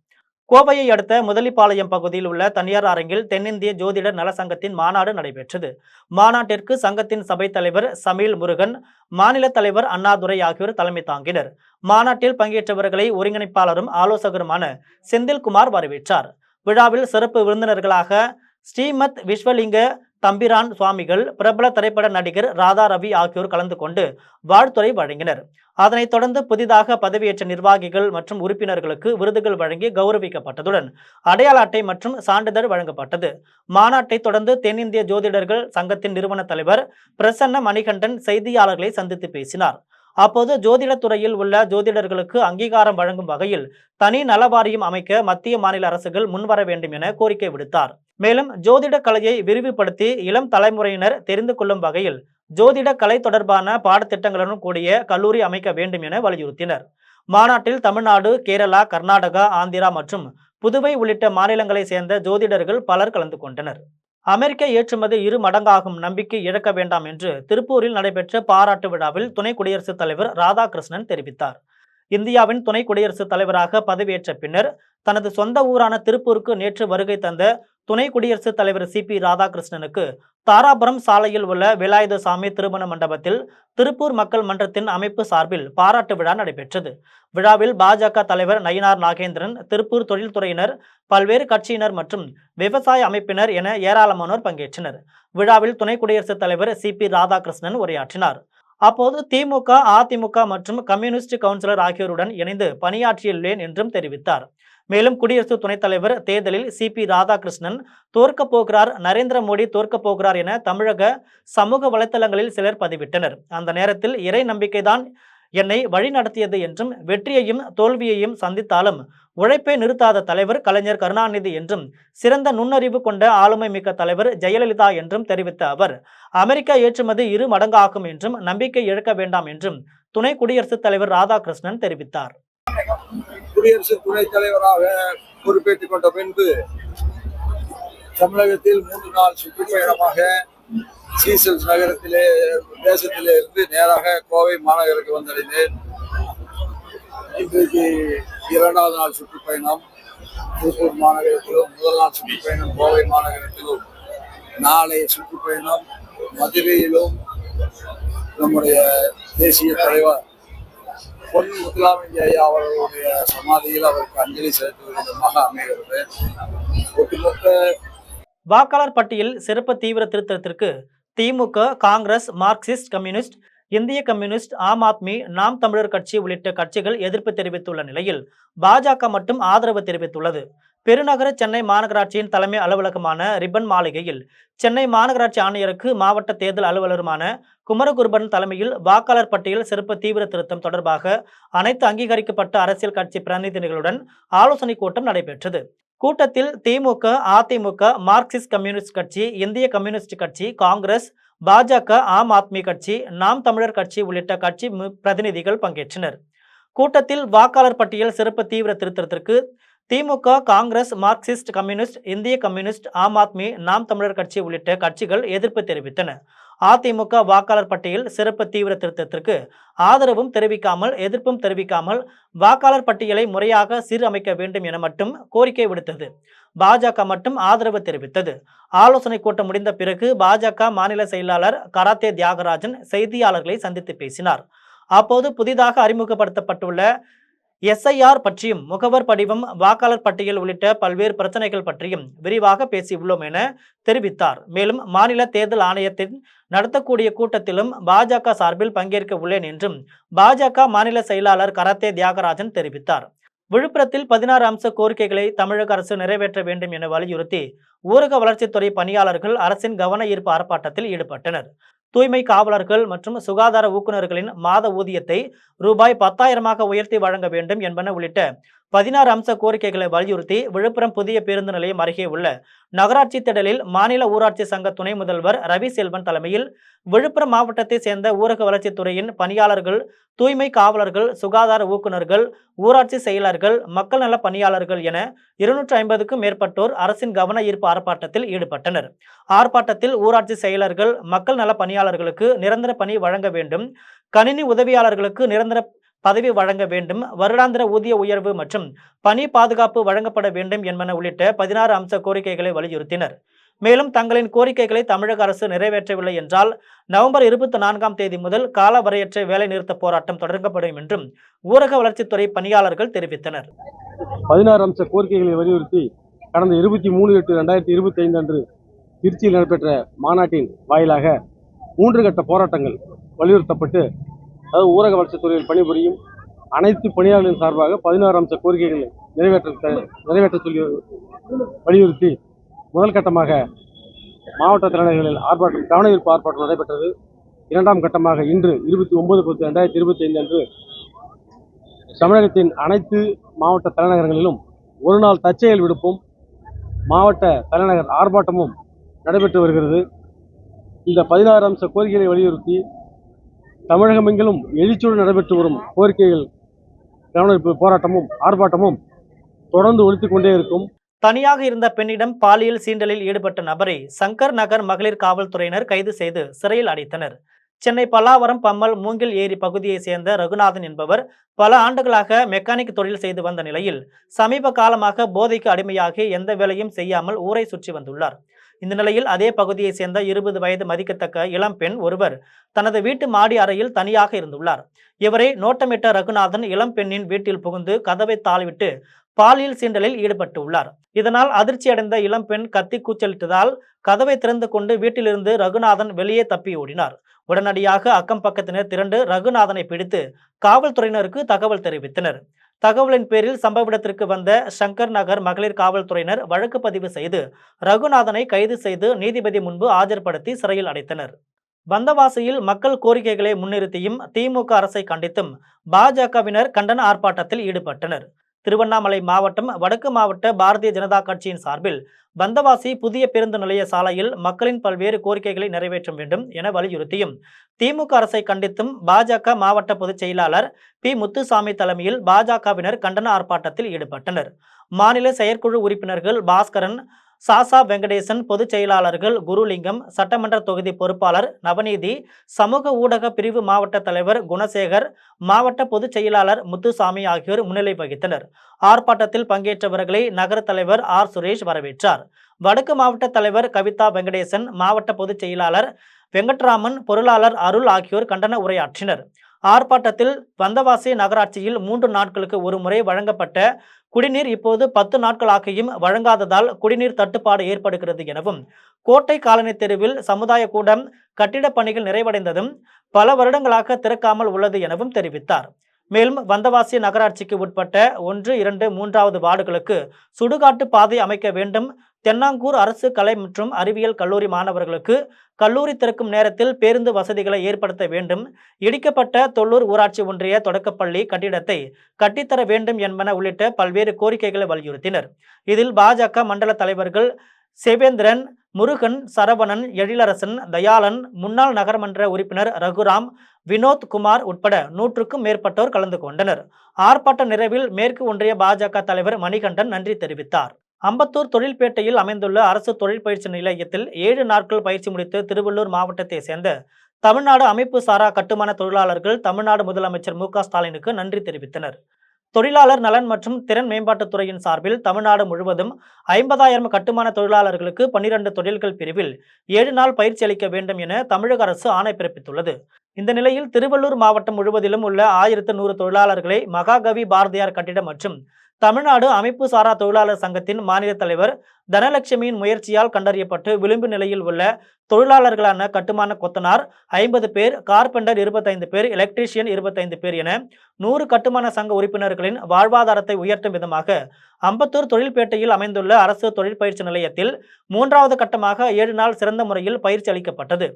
கோவையை அடுத்த முதலிப்பாளையம் பகுதியில் உள்ள தனியார் அரங்கில் தென்னிந்திய ஜோதிடர் நலசங்கத்தின் மாநாடு நடைபெற்றது. மாநாட்டிற்கு சங்கத்தின் சபை தலைவர் சமீல் முருகன், மாநில தலைவர் அண்ணாதுரை ஆகியோர் தலைமை தாங்கினர். மாநாட்டில் பங்கேற்றவர்களை ஒருங்கிணைப்பாளரும் ஆலோசகருமான செந்தில்குமார் வரவேற்றார். விழாவில் சிறப்பு விருந்தினர்களாக ஸ்ரீமத் விஸ்வலிங்க தம்பிரான் சுவாமிகள், பிரபல திரைப்பட நடிகர் ராதா ரவி ஆகியோர் கலந்து கொண்டு வாழ்த்துரை வழங்கினர். அதனைத் தொடர்ந்து புதிதாக பதவியேற்ற நிர்வாகிகள் மற்றும் உறுப்பினர்களுக்கு விருதுகள் வழங்கி கௌரவிக்கப்பட்டதுடன் அடையாள அட்டை மற்றும் சான்றிதழ் வழங்கப்பட்டது. மாநாட்டை தொடர்ந்து தென்னிந்திய ஜோதிடர்கள் சங்கத்தின் நிறுவன தலைவர் பிரசன்ன மணிகண்டன் செய்தியாளர்களை சந்தித்து பேசினார். அப்போது ஜோதிட துறையில் உள்ள ஜோதிடர்களுக்கு அங்கீகாரம் வழங்கும் வகையில் தனி நலவாரியம் அமைக்க மத்திய மாநில அரசுகள் முன்வர வேண்டும் என கோரிக்கை விடுத்தார். மேலும் ஜோதிட கலையை விரிவுபடுத்தி இளம் தலைமுறையினர் தெரிந்து கொள்ளும் வகையில் ஜோதிட கலை தொடர்பான பாடத்திட்டங்களுடன் கூடிய கல்லூரி அமைக்க வேண்டும் என வலியுறுத்தினர். மாநாட்டில் தமிழ்நாடு, கேரளா, கர்நாடகா, ஆந்திரா மற்றும் புதுவை உள்ளிட்ட மாநிலங்களை சேர்ந்த ஜோதிடர்கள் பலர் கலந்து கொண்டனர். அமெரிக்க ஏற்றுமதி 2 மடங்காகும், நம்பிக்கை இழக்க வேண்டாம் என்று திருப்பூரில் நடைபெற்ற பாராட்டு விழாவில் துணை குடியரசுத் தலைவர் ராதாகிருஷ்ணன் தெரிவித்தார். இந்தியாவின் துணை குடியரசுத் தலைவராக பதவியேற்ற பின்னர் தனது சொந்த ஊரான திருப்பூருக்கு நேற்று வருகை தந்த துணை குடியரசுத் தலைவர் CP ராதாகிருஷ்ணனுக்கு தாராபுரம் சாலையில் உள்ள வேலாயுதசாமி திருமண மண்டபத்தில் திருப்பூர் மக்கள் மன்றத்தின் அமைப்பு சார்பில் பாராட்டு விழா நடைபெற்றது. விழாவில் பாஜக தலைவர் நயினார் நாகேந்திரன், திருப்பூர் தொழில்துறையினர், பல்வேறு கட்சியினர் மற்றும் விவசாய அமைப்பினர் என ஏராளமானோர் பங்கேற்றனர். விழாவில் துணை குடியரசுத் தலைவர் CP ராதாகிருஷ்ணன் உரையாற்றினார். அப்போது திமுக, அதிமுக மற்றும் கம்யூனிஸ்ட் கவுன்சிலர் ஆகியோருடன் இணைந்து பணியாற்றியுள்ளேன் என்றும் தெரிவித்தார். மேலும் குடியரசு துணைத் தலைவர் தேர்தலில் CP ராதாகிருஷ்ணன் தோற்கப் போகிறார், நரேந்திர மோடி தோற்கப் போகிறார் என தமிழக சமூக வலைதளங்களில் சிலர் பதிவிட்டனர். அந்த நேரத்தில் இறை நம்பிக்கைதான் என்னை வழி நடத்தியது என்றும், வெற்றியையும் தோல்வியையும் சந்தித்தாலும் உழைப்பை நிறுத்தாத தலைவர் கலைஞர் கருணாநிதி என்றும், சிறந்த நுண்ணறிவு கொண்ட ஆளுமை மிக்க தலைவர் ஜெயலலிதா என்றும் தெரிவித்த அவர், அமெரிக்கா ஏற்றுமதி 2 மடங்காகும் என்றும், நம்பிக்கை இழக்க வேண்டாம் என்றும் துணை குடியரசுத் தலைவர் ராதாகிருஷ்ணன் தெரிவித்தார். குடியரசு துணைத் தலைவராக பொறுப்பேற்றுக் கொண்ட பின்பு தமிழகத்தில் 3 நாள் சுற்றுப்பயணமாக சீசல்ஸ் நகரத்திலே தேசத்திலே இருந்து நேராக கோவை மாநகருக்கு வந்தடைந்தேன். இன்றைக்கு 2வது நாள் சுற்றுப்பயணம் திருப்பூர் மாநகரத்திலும், 1 நாள் சுற்றுப்பயணம் கோவை மாநகரத்திலும், நாளைய சுற்றுப்பயணம் மதுரையிலும் நம்முடைய தேசிய தலைவர் பொன் முத்துராமலிங்க ஐயா அவர்களுடைய சமாதியில் அவருக்கு அஞ்சலி செலுத்தும் விதமாக அமைகிறது. ஒட்டுமொத்த வாக்காளர் பட்டியல் சிறப்பு தீவிர திருத்தத்திற்கு திமுக, காங்கிரஸ், மார்க்சிஸ்ட் கம்யூனிஸ்ட், இந்திய கம்யூனிஸ்ட், ஆம் ஆத்மி, நாம் தமிழர் கட்சி உள்ளிட்ட கட்சிகள் எதிர்ப்பு தெரிவித்துள்ள நிலையில் பாஜக மட்டும் ஆதரவு தெரிவித்துள்ளது. பெருநகர சென்னை மாநகராட்சியின் தலைமை அலுவலகமான ரிப்பன் மாளிகையில் சென்னை மாநகராட்சி ஆணையருக்கு மாவட்ட தேர்தல் அலுவலருமான குமரகுருபரன் தலைமையில் வாக்காளர் பட்டியல் சிறப்பு தீவிர திருத்தம் தொடர்பாக அனைத்து அங்கீகரிக்கப்பட்ட அரசியல் கட்சி பிரதிநிதிகளுடன் ஆலோசனை கூட்டம் நடைபெற்றது. கூட்டத்தில் திமுக, அதிமுக, மார்க்சிஸ்ட் கம்யூனிஸ்ட் கட்சி, இந்திய கம்யூனிஸ்ட் கட்சி, காங்கிரஸ், பாஜக, ஆம் ஆத்மி கட்சி, நாம் தமிழர் கட்சி உள்ளிட்ட கட்சி பிரதிநிதிகள் பங்கேற்றனர். கூட்டத்தில் வாக்காளர் பட்டியல் சிறப்பு தீவிர திருத்தத்திற்கு திமுக, காங்கிரஸ், மார்க்சிஸ்ட் கம்யூனிஸ்ட், இந்திய கம்யூனிஸ்ட், ஆம் ஆத்மி, நாம் தமிழர் கட்சி உள்ளிட்ட கட்சிகள் எதிர்ப்பு தெரிவித்தன. அதிமுக வாக்காளர் பட்டியல் சிறப்பு தீவிர திருத்தத்திற்கு ஆதரவும் தெரிவிக்காமல் எதிர்ப்பும் தெரிவிக்காமல் வாக்காளர் பட்டியலை முறையாக சீரமைக்க வேண்டும் என மட்டும் கோரிக்கை விடுத்தது. பாஜக மட்டும் ஆதரவு தெரிவித்தது. ஆலோசனை கூட்டம் முடிந்த பிறகு பாஜக மாநில செயலாளர் கராத்தே தியாகராஜன் செய்தியாளர்களை சந்தித்து பேசினார். அப்போது புதிதாக அறிமுகப்படுத்தப்பட்டுள்ள SIR பற்றியும், முகவர் படிவம், வாக்காளர் பட்டியல் உள்ளிட்ட பல்வேறு பிரச்சனைகள் பற்றியும் விரிவாக பேசியுள்ளோம் என தெரிவித்தார். மேலும் மாநில தேர்தல் ஆணையத்தின் நடத்தக்கூடிய கூட்டத்திலும் பாஜக சார்பில் பங்கேற்க உள்ளேன் என்றும் பாஜக மாநில செயலாளர் கராத்தே தியாகராஜன் தெரிவித்தார். விழுப்புரத்தில் 16 அம்ச கோரிக்கைகளை தமிழக அரசு நிறைவேற்ற வேண்டும் என வலியுறுத்தி ஊரக வளர்ச்சித்துறை பணியாளர்கள் அரசின் கவன ஈர்ப்பு ஆர்ப்பாட்டத்தில் ஈடுபட்டனர். தூய்மை காவலர்கள் மற்றும் சுகாதார ஊக்குநர்களின் மாத ஊதியத்தை ரூபாய் 10,000 உயர்த்தி வழங்க வேண்டும் என்பன உள்ளிட்ட 16 அம்ச கோரிக்கைகளை வலியுறுத்தி விழுப்புரம் புதிய பேருந்து நிலையம் அருகே உள்ள நகராட்சி திடலில் மாநில ஊராட்சி சங்க துணை முதல்வர் ரவி செல்வன் தலைமையில் விழுப்புரம் மாவட்டத்தை சேர்ந்த ஊரக வளர்ச்சித்துறையின் பணியாளர்கள், தூய்மை காவலர்கள், சுகாதார ஊக்குநர்கள், ஊராட்சி செயலர்கள், மக்கள் நல பணியாளர்கள் என 250க்கும் மேற்பட்டோர் அரசின் கவன ஈர்ப்பு ஆர்ப்பாட்டத்தில் ஈடுபட்டனர். ஆர்ப்பாட்டத்தில் ஊராட்சி செயலர்கள், மக்கள் நல பணியாளர்களுக்கு நிரந்தர பணி வழங்க வேண்டும், கணினி உதவியாளர்களுக்கு நிரந்தர பதவி வழங்க வேண்டும், வருடாந்திர ஊதிய உயர்வு மற்றும் பணி பாதுகாப்பு வழங்கப்பட வேண்டும் என்பன உள்ளிட்ட 16 அம்ச கோரிக்கைகளை வலியுறுத்தினர். மேலும் தங்களின் கோரிக்கைகளை தமிழக அரசு நிறைவேற்றவில்லை என்றால் நவம்பர் 24ஆம் தேதி முதல் காலவரையற்ற வேலை நிறுத்த போராட்டம் தொடங்கப்படும் என்றும் ஊரக வளர்ச்சித்துறை பணியாளர்கள் தெரிவித்தனர். 16 அம்ச கோரிக்கைகளை வலியுறுத்தி கடந்த 23/8/2025 அன்று திருச்சியில் நடைபெற்ற மாநாட்டின் வாயிலாக 3 கட்ட போராட்டங்கள் வலியுறுத்தப்பட்டு, அதாவது ஊரக வளர்ச்சித்துறையில் பணிபுரியும் அனைத்து பணியாளர்களின் சார்பாக 16 அம்ச கோரிக்கைகளை நிறைவேற்ற சொல்லி வலியுறுத்தி முதல் கட்டமாக மாவட்ட தலைநகரில் கவன ஈர்ப்பு ஆர்ப்பாட்டம் நடைபெற்றது. 2ஆம் கட்டமாக இன்று 29/10/2025 அன்று தமிழகத்தின் அனைத்து மாவட்ட தலைநகரங்களிலும் ஒரு நாள் தற்செயல் விடுப்பும் மாவட்ட தலைநகர் ஆர்ப்பாட்டமும் நடைபெற்று வருகிறது. இந்த 16 அம்ச கோரிக்கைகளை வலியுறுத்தி தமிழகமெங்கிலும் எழுச்சியுடன் நடைபெற்று வரும் கோரிக்கைகள் கவனஈர்ப்பு போராட்டமும் ஆர்ப்பாட்டமும் தொடர்ந்து ஒலித்துக் கொண்டே இருக்கும். தனியாக இருந்த பெண்ணிடம் பாலியல் சீண்டலில் ஈடுபட்ட நபரை சங்கர் நகர் மகளிர் காவல்துறையினர் கைது செய்து சிறையில் அடைத்தனர். சென்னை பல்லாவரம் பம்மல் மூங்கில் ஏரி பகுதியைச் சேர்ந்த ரகுநாதன் என்பவர் பல ஆண்டுகளாக மெக்கானிக் தொழில் செய்து வந்த நிலையில் சமீப காலமாக போதைக்கு அடிமையாகி எந்த வேலையும் செய்யாமல் ஊரை சுற்றி வந்துள்ளார். இந்த நிலையில் அதே பகுதியைச் சேர்ந்த 20 வயது மதிக்கத்தக்க இளம் பெண் ஒருவர் தனது வீட்டு மாடி அறையில் தனியாக இருந்துள்ளார். இவரை நோட்டமிட்ட ரகுநாதன் இளம் பெண்ணின் வீட்டில் புகுந்து கதவை தாளிவிட்டு பாலியல் சீண்டலில் ஈடுபட்டு உள்ளார். இதனால் அதிர்ச்சியடைந்த இளம் பெண் கத்தி கூச்சலிட்டதால் கதவை திறந்து கொண்டு வீட்டிலிருந்து ரகுநாதன் வெளியே தப்பி ஓடினார். உடனடியாக அக்கம் பக்கத்தினர் திரண்டு ரகுநாதனை பிடித்து காவல்துறையினருக்கு தகவல் தெரிவித்தனர். தகவலின் பேரில் சம்பவ இடத்திற்கு வந்த சங்கர் நகர் மகளிர் காவல்துறையினர் வழக்கு பதிவு செய்து ரகுநாதனை கைது செய்து நீதிபதி முன்பு ஆஜர்படுத்தி சிறையில் அடைத்தனர். வந்தவாசியில் மக்கள் கோரிக்கைகளை முன்னிறுத்தியும் திமுக அரசை கண்டித்தும் பாஜகவினர் கண்டன ஆர்ப்பாட்டத்தில் ஈடுபட்டனர். திருவண்ணாமலை மாவட்டம் வடக்கு மாவட்ட பாரதிய ஜனதா கட்சியின் சார்பில் வந்தவாசி புதிய பேருந்து நிலைய சாலையில் மக்களின் பல்வேறு கோரிக்கைகளை நிறைவேற்ற வேண்டும் என வலியுறுத்தியும் திமுக அரசை கண்டித்தும் பாஜக மாவட்ட பொதுச் செயலாளர் பி. முத்துசாமி தலைமையில் பாஜகவினர் கண்டன ஆர்ப்பாட்டத்தில் ஈடுபட்டனர். மாநில செயற்குழு உறுப்பினர்கள் பாஸ்கரன், சாசா வெங்கடேசன், பொதுச் செயலாளர்கள் குருலிங்கம், சட்டமன்ற தொகுதி பொறுப்பாளர் நவநீதி, சமூக ஊடக பிரிவு மாவட்ட தலைவர் குணசேகர், மாவட்ட பொதுச் செயலாளர் முத்துசாமி ஆகியோர் முன்னிலை வகித்தனர். ஆர்ப்பாட்டத்தில் பங்கேற்றவர்களை நகர தலைவர் ஆர். சுரேஷ் வரவேற்றார். வடக்கு மாவட்ட தலைவர் கவிதா வெங்கடேசன், மாவட்ட பொதுச் செயலாளர் வெங்கட்ராமன், பொருளாளர் அருள் ஆகியோர் கண்டன உரையாற்றினர். ஆர்ப்பாட்டத்தில் வந்தவாசி நகராட்சியில் 3 நாட்களுக்கு ஒருமுறை வழங்கப்பட்ட குடிநீர் இப்போது 10 நாட்களாகியும் வழங்காததால் குடிநீர் தட்டுப்பாடு ஏற்படுகிறது எனவும், கோட்டை காலனி தெருவில் சமுதாய கூடம் கட்டிடப் பணிகள் நிறைவடைந்ததும் பல வருடங்களாக திறக்காமல் உள்ளது எனவும் தெரிவித்தார். மேலும் வந்தவாசி நகராட்சிக்கு உட்பட்ட 1, 2, 3வது வார்டுகளுக்கு சுடுகாட்டு பாதை அமைக்க வேண்டும். தென்னாங்கூர் அரசு கலை மற்றும் அறிவியல் கல்லூரி மாணவர்களுக்கு கல்லூரி திறக்கும் நேரத்தில் பேருந்து வசதிகளை ஏற்படுத்த வேண்டும். இடிக்கப்பட்ட தொல்லூர் ஊராட்சி ஒன்றிய தொடக்கப்பள்ளி கட்டிடத்தை கட்டித்தர வேண்டும் என்பன உள்ளிட்ட பல்வேறு கோரிக்கைகளை வலியுறுத்தினர். இதில் பாஜக மண்டல தலைவர்கள் சேவேந்திரன், முருகன், சரவணன், எழிலரசன், தயாளன், முன்னாள் நகரமன்ற உறுப்பினர் ரகுராம், வினோத் குமார் உட்பட 100க்கும் மேற்பட்டோர் கலந்து கொண்டனர். ஆர்ப்பாட்ட நிறைவில் மேற்கு ஒன்றிய பாஜக தலைவர் மணிகண்டன் நன்றி தெரிவித்தார். அம்பத்தூர் தொழில்பேட்டையில் அமைந்துள்ள அரசு தொழிற்பயிற்சி நிலையத்தில் 7 நாட்கள் பயிற்சி முடித்து திருவள்ளூர் மாவட்டத்தை சேர்ந்த தமிழ்நாடு அமைப்பு சாரா கட்டுமான தொழிலாளர்கள் தமிழ்நாடு முதலமைச்சர் மு. ஸ்டாலினுக்கு நன்றி தெரிவித்தனர். தொழிலாளர் நலன் மற்றும் திறன் மேம்பாட்டுத் துறையின் சார்பில் தமிழ்நாடு முழுவதும் 50,000 கட்டுமான தொழிலாளர்களுக்கு 12 தொழில்கள் பிரிவில் 7 நாள் பயிற்சி அளிக்க வேண்டும் என தமிழக அரசு ஆணை பிறப்பித்துள்ளது. இந்த நிலையில் திருவள்ளூர் மாவட்டம் முழுவதிலும் உள்ள 1100 தொழிலாளர்களை மகாகவி பாரதியார் கட்டிடம் மற்றும் தமிழ்நாடு அமைப்பு சாரா தொழிலாளர் சங்கத்தின் மாநில தலைவர் தனலட்சுமியின் முயற்சியால் கண்டறியப்பட்டு விளிம்பு நிலையில் உள்ள தொழிலாளர்களான கட்டுமான கொத்தனார் 50 பேர், கார்பெண்டர் 25 பேர், எலக்ட்ரீஷியன் 25 பேர் என 100 கட்டுமான சங்க உறுப்பினர்களின் வாழ்வாதாரத்தை உயர்த்தும் விதமாக அம்பத்தூர் தொழில்பேட்டையில் அமைந்துள்ள அரசு தொழிற்பயிற்சி நிலையத்தில் 3வது கட்டமாக 7 நாள் சிறந்த முறையில் பயிற்சி அளிக்கப்பட்டது.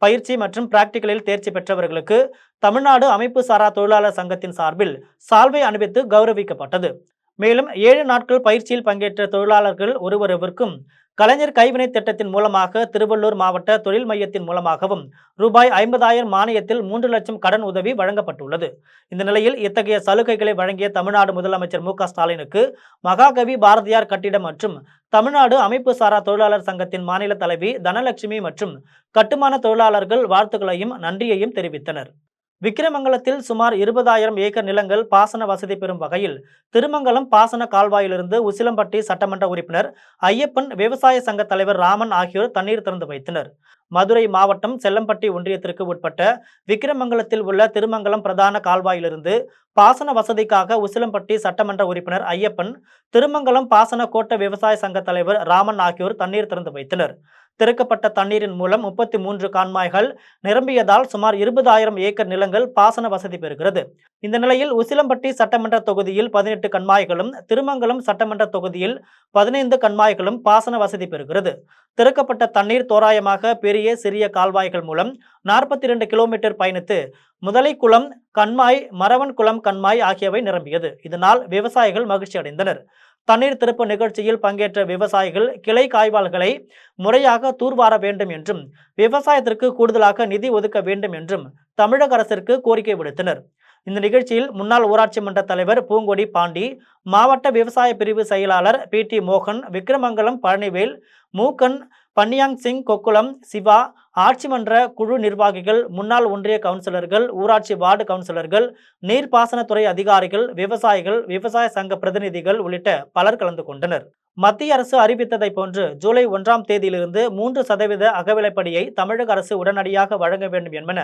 பயிற்சி மற்றும் பிராக்டிகலில் தேர்ச்சி பெற்றவர்களுக்கு தமிழ்நாடு அமைப்பு சாரா தொழிலாளர் சங்கத்தின் சார்பில் சால்வை அணிவித்து கௌரவிக்கப்பட்டது. மேலும் 7 நாட்கள் பயிற்சியில் பங்கேற்ற தொழிலாளர்கள் ஒருவருக்கும் கலைஞர் கைவினை திட்டத்தின் மூலமாக திருவள்ளூர் மாவட்ட தொழில் மையத்தின் மூலமாகவும் ரூபாய் 50,000 மானியத்தில் 3 லட்சம் கடன் உதவி வழங்கப்பட்டுள்ளது. இந்த நிலையில் இத்தகைய சலுகைகளை வழங்கிய தமிழ்நாடு முதலமைச்சர் மு. ஸ்டாலினுக்கு மகாகவி பாரதியார் கட்டிடம் மற்றும் தமிழ்நாடு அமைப்பு சாரா தொழிலாளர் சங்கத்தின் மாநில தலைவி தனலட்சுமி மற்றும் கட்டுமான தொழிலாளர்கள் வாழ்த்துக்களையும் நன்றியையும் தெரிவித்தனர். விக்கிரமங்கலத்தில் சுமார் 20,000 ஏக்கர் நிலங்கள் பாசன வசதி பெறும் வகையில் திருமங்கலம் பாசன கால்வாயிலிருந்து உசிலம்பட்டி சட்டமன்ற உறுப்பினர் ஐயப்பன், விவசாய சங்க தலைவர் ராமன் ஆகியோர் தண்ணீர் திறந்து வைத்தனர். மதுரை மாவட்டம் செல்லம்பட்டி ஒன்றியத்திற்கு உட்பட்ட விக்கிரமங்கலத்தில் உள்ள திருமங்கலம் பிரதான கால்வாயிலிருந்து பாசன வசதிக்காக உசிலம்பட்டி சட்டமன்ற உறுப்பினர் ஐயப்பன், திருமங்கலம் பாசன கோட்ட விவசாய சங்க தலைவர் ராமன் ஆகியோர் தண்ணீர் திறந்து வைத்தனர். திறக்கப்பட்ட தண்ணீரின் மூலம் 33 கான்வாய்கள் நிரம்பியதால் சுமார் 20,000 ஏக்கர் நிலங்கள் பாசன வசதி பெறுகிறது. இந்த நிலையில் உசிலம்பட்டி சட்டமன்ற தொகுதியில் 18 கண்மாய்களும், திருமங்கலம் சட்டமன்ற தொகுதியில் 15 கண்மாய்களும் பாசன வசதி பெறுகிறது. திறக்கப்பட்ட தண்ணீர் தோராயமாக பெரிய சிறிய கால்வாய்கள் மூலம் 42 கிலோமீட்டர் பயணித்து முதலைக்குளம் கண்மாய், மரவன்குளம் கண்மாய் ஆகியவை நிரம்பியது. இதனால் விவசாயிகள் மகிழ்ச்சி அடைந்தனர். தண்ணீர் திறப்பு நிகழ்ச்சியில் பங்கேற்ற விவசாயிகள் கிளை காய்வால்களை முறையாக தூர்வார வேண்டும் என்றும், விவசாயத்திற்கு கூடுதலாக நிதி ஒதுக்க வேண்டும் என்றும் தமிழக அரசிற்கு கோரிக்கை விடுத்தனர். இந்த நிகழ்ச்சியில் முன்னாள் ஊராட்சி மன்ற தலைவர் பூங்கொடி பாண்டி, மாவட்ட விவசாய பிரிவு செயலாளர் PT மோகன், விக்கிரமங்கலம் பழனிவேல், மூக்கன், பன்னியாங் சிங், கொக்குளம் சிவா, ஆட்சி மன்ற குழு நிர்வாகிகள், முன்னாள் ஒன்றிய கவுன்சிலர்கள், ஊராட்சி வார்டு கவுன்சிலர்கள், நீர்ப்பாசனத்துறை அதிகாரிகள், விவசாயிகள், விவசாய சங்க பிரதிநிதிகள் உள்ளிட்ட பலர் கலந்து கொண்டனர். மத்திய அரசு அறிவித்ததை போன்று ஜூலை 1ஆம் தேதியிலிருந்து 3% அகவிலைப்படியை தமிழக அரசு உடனடியாக வழங்க வேண்டும் என்பன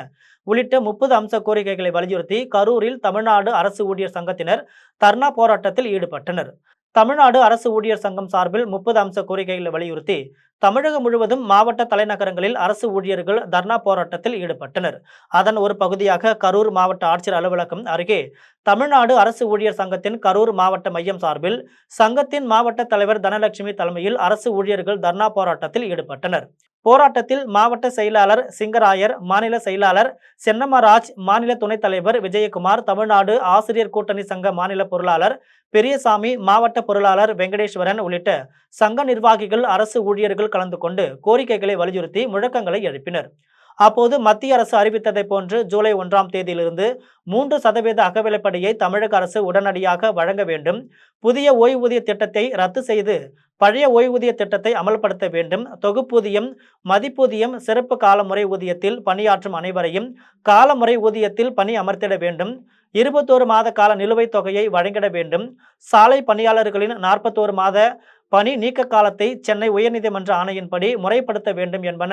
உள்ளிட்ட 30 அம்ச கோரிக்கைகளை வலியுறுத்தி கரூரில் தமிழ்நாடு அரசு ஊழியர் சங்கத்தினர் தர்ணா போராட்டத்தில் ஈடுபட்டனர். தமிழ்நாடு அரசு ஊழியர் சங்கம் சார்பில் 30 அம்ச கோரிக்கைகளை வலியுறுத்தி தமிழகம் முழுவதும் மாவட்ட தலைநகரங்களில் அரசு ஊழியர்கள் தர்ணா போராட்டத்தில் ஈடுபட்டனர். அதன் ஒரு பகுதியாக கரூர் மாவட்ட ஆட்சியர் அலுவலகம் அருகே தமிழ்நாடு அரசு ஊழியர் சங்கத்தின் கரூர் மாவட்ட மையம் சார்பில் சங்கத்தின் மாவட்ட தலைவர் தனலட்சுமி தலைமையில் அரசு ஊழியர்கள் தர்ணா போராட்டத்தில் ஈடுபட்டனர். போராட்டத்தில் மாவட்ட செயலாளர் சிங்கராயர், மாநில செயலாளர் சென்னமராஜ், மாநில துணைத் தலைவர் விஜயகுமார், தமிழ்நாடு ஆசிரியர் கூட்டணி சங்க மாநில பொருளாளர் பெரியசாமி, மாவட்ட பொருளாளர் வெங்கடேஸ்வரன் உள்ளிட்ட சங்க நிர்வாகிகள், அரசு ஊழியர்கள் கலந்து கொண்டு கோரிக்கைகளை வலியுறுத்தி முழக்கங்களை எழுப்பினர். அப்போது மத்திய அரசு அறிவித்ததை போன்று ஜூலை 1ஆம் தேதியிலிருந்து 3% அகவிலைப்படியை தமிழக அரசு உடனடியாக வழங்க வேண்டும். புதிய ஓய்வூதிய திட்டத்தை ரத்து செய்து பழைய ஓய்வூதிய திட்டத்தை அமல்படுத்த வேண்டும். தொகுப்பூதியம், மதிப்பூதியம், சிறப்பு காலமுறை ஊதியத்தில் பணியாற்றும் அனைவரையும் காலமுறை ஊதியத்தில் பணி அமர்த்திட வேண்டும். 21 மாத கால நிலுவைத் தொகையை வழங்கிட வேண்டும். சாலை பணியாளர்களின் 41 மாத பணி நீக்க காலத்தை சென்னை உயர்நீதிமன்ற ஆணையின்படி முறைப்படுத்த வேண்டும் என்பன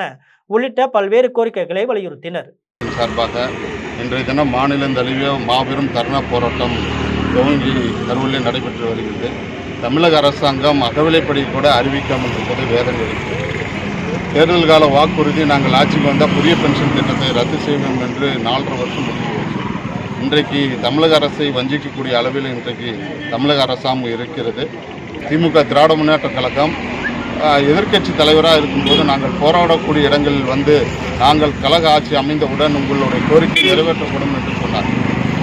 உள்ளிட்ட பல்வேறு கோரிக்கைகளை வலியுறுத்தினர். சார்பாக இன்றைய தினம் மாநிலம் தழுவிய மாபெரும் தர்ணா போராட்டம் துவங்கி கரூரில் நடைபெற்று வருகிறது. தமிழக அரசாங்கம் அகவிலைப்படி கூட அறிவிக்காமல் இருப்பது வேதனை இருக்கிறது. தேர்தல் கால வாக்குறுதி நாங்கள் ஆட்சிக்கு வந்தால் புதிய பென்ஷன் திட்டத்தை ரத்து செய்வோம் என்று 4.5 வருஷம் முடிந்து போச்சு. இன்றைக்கு தமிழக அரசை வஞ்சிக்கக்கூடிய அளவில் இன்றைக்கு தமிழக அரசாங்கம் இருக்கிறது. திமுக திராவிட முன்னேற்றக் கழகம் எதிர்க்கட்சி தலைவராக இருக்கும்போது நாங்கள் போராடக்கூடிய இடங்களில் வந்து நாங்கள் கழக ஆட்சி அமைந்தவுடன் உங்களுடைய கோரிக்கை நிறைவேற்றப்படும் என்று சொன்னார்.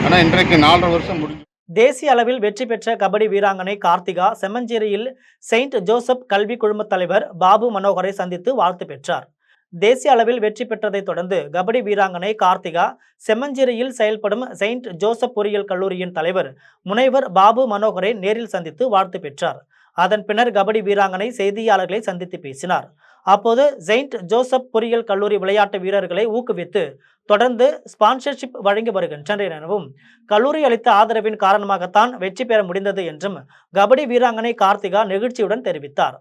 ஆனால் இன்றைக்கு 4.5 வருஷம் முடிஞ்சு. தேசிய அளவில் வெற்றி பெற்ற கபடி வீராங்கனை கார்த்திகா செம்மஞ்சேரியில் செயின்ட் ஜோசப் கல்வி குழும தலைவர் பாபு மனோகரை சந்தித்து வாழ்த்து பெற்றார். தேசிய அளவில் வெற்றி பெற்றதை தொடர்ந்து கபடி வீராங்கனை கார்த்திகா செம்மஞ்சேரியில் செயல்படும் செயின்ட் ஜோசப் பொறியியல் கல்லூரியின் தலைவர் முனைவர் பாபு மனோகரை நேரில் சந்தித்து வாழ்த்து பெற்றார். அதன் பின்னர் கபடி வீராங்கனை செய்தியாளர்களை சந்தித்து பேசினார். அப்போது செயின்ட் ஜோசப் பொறியியல் கல்லூரி விளையாட்டு வீரர்களை ஊக்குவித்து தொடர்ந்து ஸ்பான்சர்ஷிப் வழங்கி வருகின்றனர் எனவும், கல்லூரி அளித்த ஆதரவின் காரணமாகத்தான் வெற்றி பெற முடிந்தது என்றும் கபடி வீராங்கனை கார்த்திகா நெகிழ்ச்சியுடன் தெரிவித்தார்.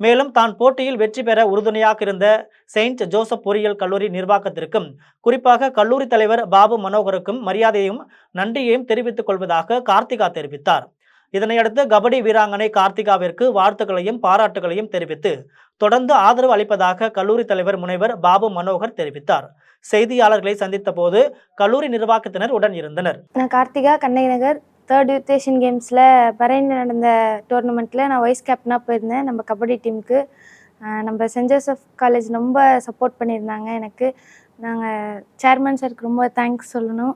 மேலும் தான் போட்டியில் வெற்றி பெற உறுதுணையாக இருந்த செயின்ட் ஜோசப் பொறியியல் கல்லூரி நிர்வாகத்திற்கும், குறிப்பாக கல்லூரி தலைவர் பாபு மனோகருக்கும் மரியாதையும் நன்றியையும் தெரிவித்துக் கொள்வதாக கார்த்திகா தெரிவித்தார். இதனையடுத்து கபடி வீராங்கனை கார்த்திகாவிற்கு வாழ்த்துக்களையும் பாராட்டுகளையும் தெரிவித்து தொடர்ந்து ஆதரவு அளிப்பதாக கல்லூரி தலைவர் முனைவர் பாபு மனோகர் தெரிவித்தார். செய்தியாளர்களை சந்தித்த போது கல்லூரி நிர்வாகத்தினர் உடன் இருந்தனர். நான் Karthika, Kannagi Nagar 3rd youth Asian கேம்ஸில் பரைனில் நடந்த டோர்னமெண்ட்டில் நான் வைஸ் கேப்டனாக போயிருந்தேன். நம்ம கபடி டீமுக்கு நம்ம சென்ட் ஜோசப் காலேஜ் ரொம்ப சப்போர்ட் பண்ணியிருந்தாங்க எனக்கு. நாங்கள் சேர்மன் சாருக்கு ரொம்ப தேங்க்ஸ் சொல்லணும்.